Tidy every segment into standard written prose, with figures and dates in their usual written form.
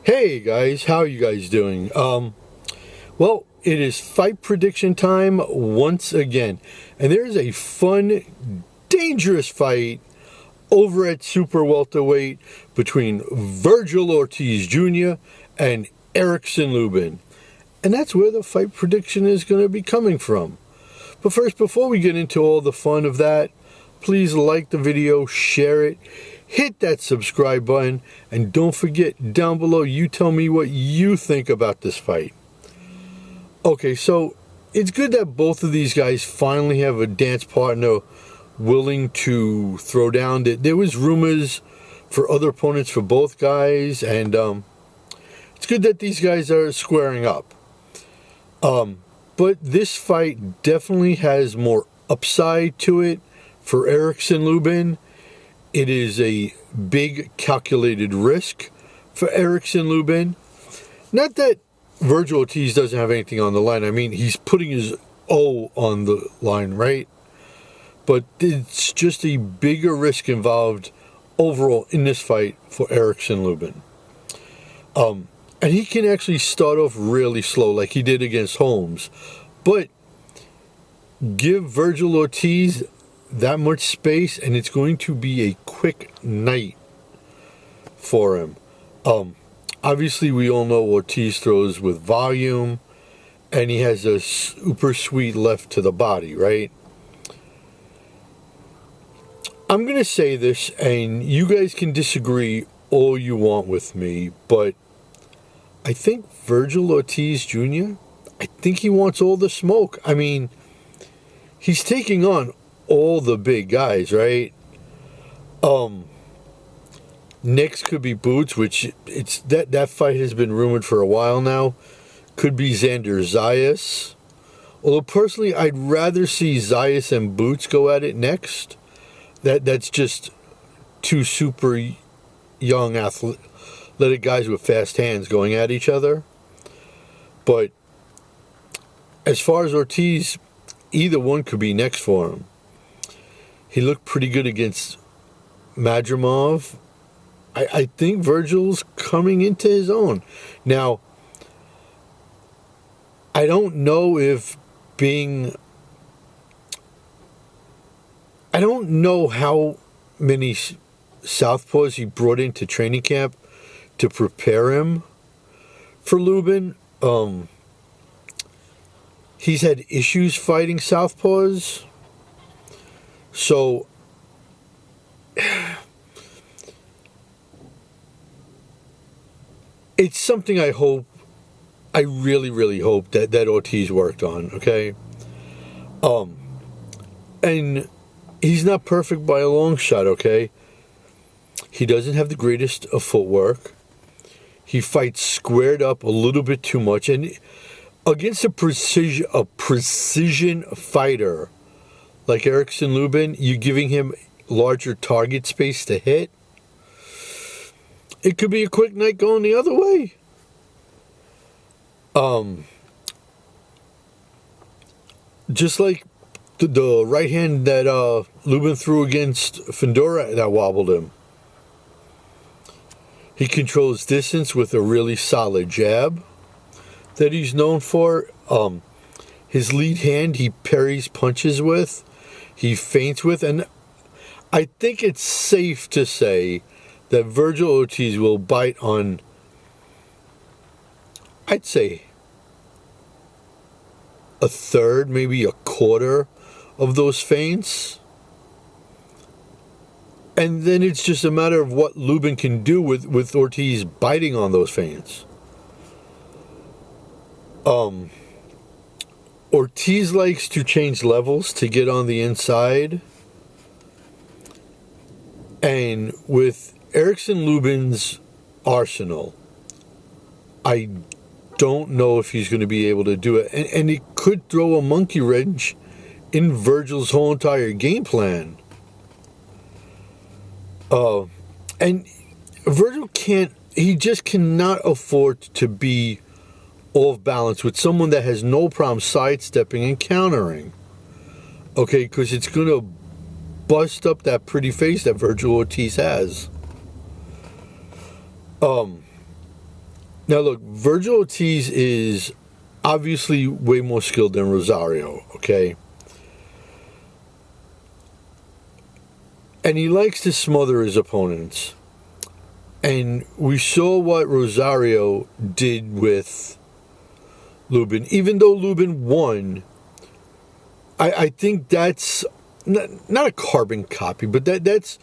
Hey guys, how are you guys doing? Well, it is fight prediction time once again, and there's a fun, dangerous fight over at super welterweight between Vergil Ortiz Jr. and Erickson Lubin, and that's where the fight prediction is going to be coming from. But first, before we get into all the fun of that, please like the video, share it, hit that subscribe button, and don't forget, down below, you tell me what you think about this fight. Okay, so it's good that both of these guys finally have a dance partner willing to throw down. There was rumors for other opponents for both guys, and it's good that these guys are squaring up. But this fight definitely has more upside to it for Erickson Lubin. It is a big calculated risk for Erickson Lubin. Not that Vergil Ortiz doesn't have anything on the line. I mean, he's putting his O on the line, right? But it's just a bigger risk involved overall in this fight for Erickson Lubin. And he can actually start off really slow like he did against Holmes. But give Vergil Ortiz that much space and it's going to be a quick night for him. Obviously we all know Ortiz throws with volume and he has a super sweet left to the body, right? I'm going to say this, and you guys can disagree all you want with me, but I think Vergil Ortiz Jr., I think he wants all the smoke. I mean, he's taking on all the big guys, right? Next could be Boots, which it's that fight has been rumored for a while now. Could be Xander Zayas. Although personally, I'd rather see Zayas and Boots go at it next. That's just two super young athletic guys with fast hands going at each other. But as far as Ortiz, either one could be next for him. He looked pretty good against Madrimov. I think Vergil's coming into his own. Now, I don't know if I don't know how many southpaws he brought into training camp to prepare him for Lubin. He's had issues fighting southpaws. So it's something I really hope that Ortiz worked on, okay? And he's not perfect by a long shot, okay? He doesn't have the greatest of footwork. He fights squared up a little bit too much, and against a precision fighter like Erickson Lubin, you're giving him larger target space to hit. It could be a quick night going the other way. Just like the right hand that Lubin threw against Fedora that wobbled him. He controls distance with a really solid jab that he's known for. His lead hand he parries punches with, he feints with, and I think it's safe to say that Vergil Ortiz will bite on, I'd say, a third, maybe a quarter of those feints. And then it's just a matter of what Lubin can do with Ortiz biting on those feints. Ortiz likes to change levels to get on the inside. And with Erickson Lubin's arsenal, I don't know if he's going to be able to do it. And it could throw a monkey wrench in Vergil's whole entire game plan. And Vergil he just cannot afford to be off balance with someone that has no problem sidestepping and countering. Okay, because it's going to bust up that pretty face that Vergil Ortiz has. Now look, Vergil Ortiz is obviously way more skilled than Rosario, okay? And he likes to smother his opponents. And we saw what Rosario did with Lubin. Even though Lubin won, I think that's not a carbon copy, but that's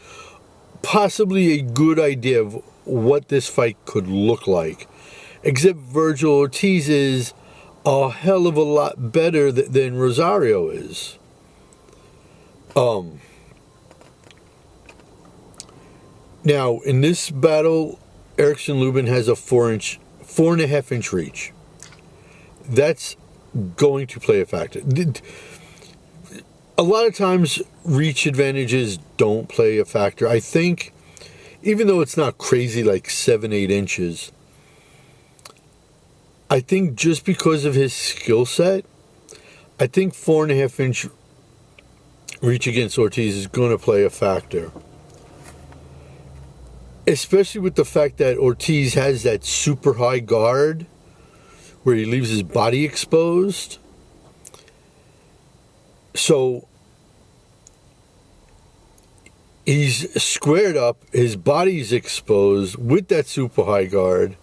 possibly a good idea of what this fight could look like. Except Vergil Ortiz is a hell of a lot better than Rosario is. Now, in this battle, Erickson Lubin has a 4.5 inch reach. That's going to play a factor. A lot of times, reach advantages don't play a factor. I think, even though it's not crazy like 7-8 inches, I think just because of his skill set, I think 4.5 inch reach against Ortiz is going to play a factor. Especially with the fact that Ortiz has that super high guard where he leaves his body exposed. So he's squared up, his body's exposed with that super high guard.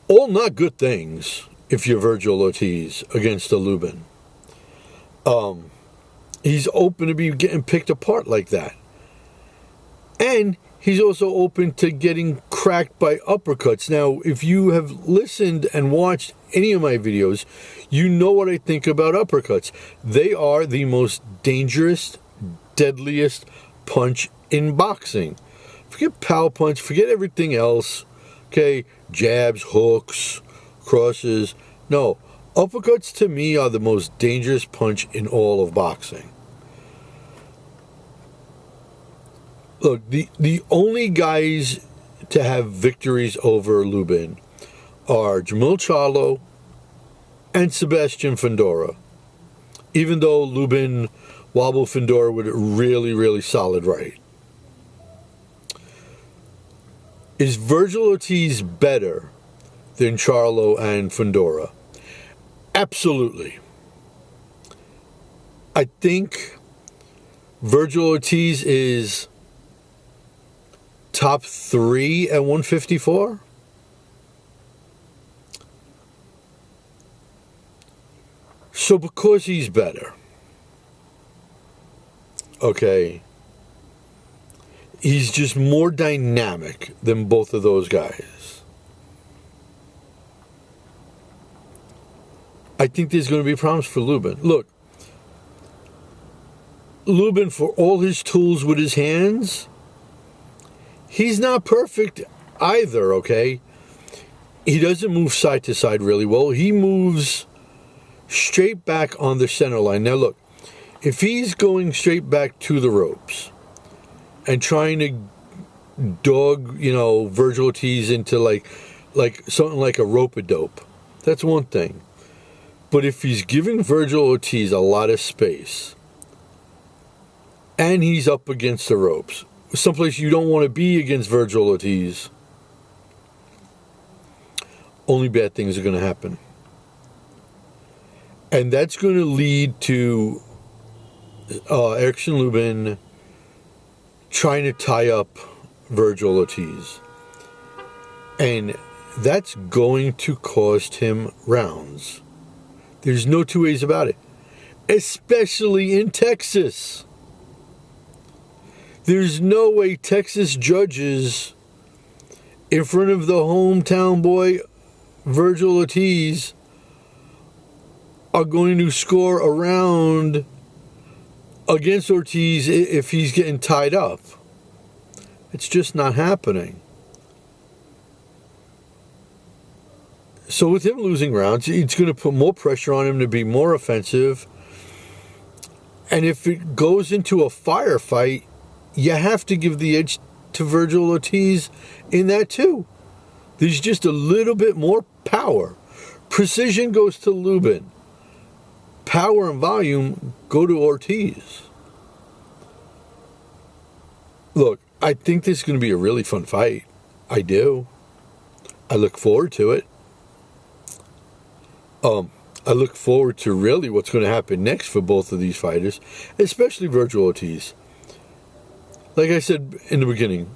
All not good things if you're Vergil Ortiz against a Lubin. He's open to be getting picked apart like that. And he's also open to getting cracked by uppercuts. Now, if you have listened and watched any of my videos, you know what I think about uppercuts. They are the most dangerous, deadliest punch in boxing. Forget power punch, forget everything else. Okay, jabs, hooks, crosses. No, uppercuts to me are the most dangerous punch in all of boxing. Look, the only guys to have victories over Lubin are Jamil Charlo and Sebastian Fundora. Even though Lubin wobbled Fundora with a really, really solid right. Is Vergil Ortiz better than Charlo and Fundora? Absolutely. I think Vergil Ortiz is top 3 at 154. So because he's better, okay, he's just more dynamic than both of those guys. I think there's going to be problems for Lubin. Look, Lubin, for all his tools with his hands, he's not perfect either, okay? He doesn't move side to side really well. He moves straight back on the center line. Now look, if he's going straight back to the ropes and trying to dog, you know, Vergil Ortiz into like something like a rope-a-dope, that's one thing. But if he's giving Vergil Ortiz a lot of space and he's up against the ropes, someplace you don't want to be against Vergil Ortiz, only bad things are going to happen. And that's going to lead to Erickson Lubin trying to tie up Vergil Ortiz. And that's going to cost him rounds. There's no two ways about it. Especially in Texas. There's no way Texas judges in front of the hometown boy Vergil Ortiz are going to score a round against Ortiz if he's getting tied up. It's just not happening. So with him losing rounds, it's going to put more pressure on him to be more offensive. And if it goes into a firefight, you have to give the edge to Vergil Ortiz in that too. There's just a little bit more power. Precision goes to Lubin. Power and volume go to Ortiz. Look, I think this is going to be a really fun fight. I do. I look forward to it. I look forward to really what's going to happen next for both of these fighters, especially Vergil Ortiz. Like I said in the beginning,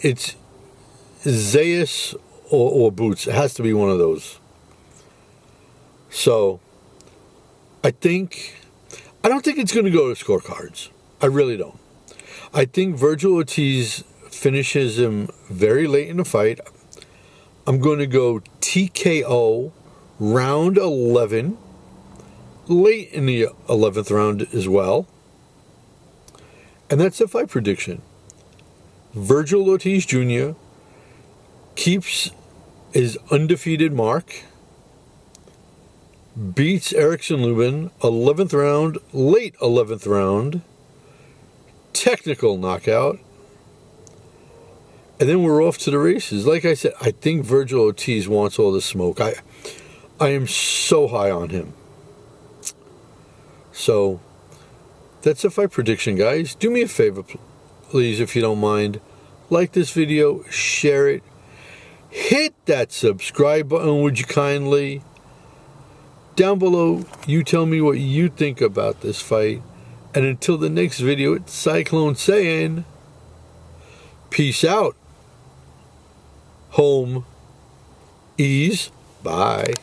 it's Zayas or Boots. It has to be one of those. So, I don't think it's going to go to scorecards. I really don't. I think Vergil Ortiz finishes him very late in the fight. I'm going to go TKO round 11, late in the 11th round as well. And that's the fight prediction. Vergil Ortiz Jr. keeps his undefeated mark, beats Erickson Lubin, 11th round, late 11th round, technical knockout, and then we're off to the races. Like I said, I think Vergil Ortiz wants all the smoke. I am so high on him. So, that's a fight prediction, guys. Do me a favor, please, if you don't mind. Like this video, share it. Hit that subscribe button, would you kindly? Down below, you tell me what you think about this fight. And until the next video, it's Cyclone saying, peace out. Home. Ease. Bye.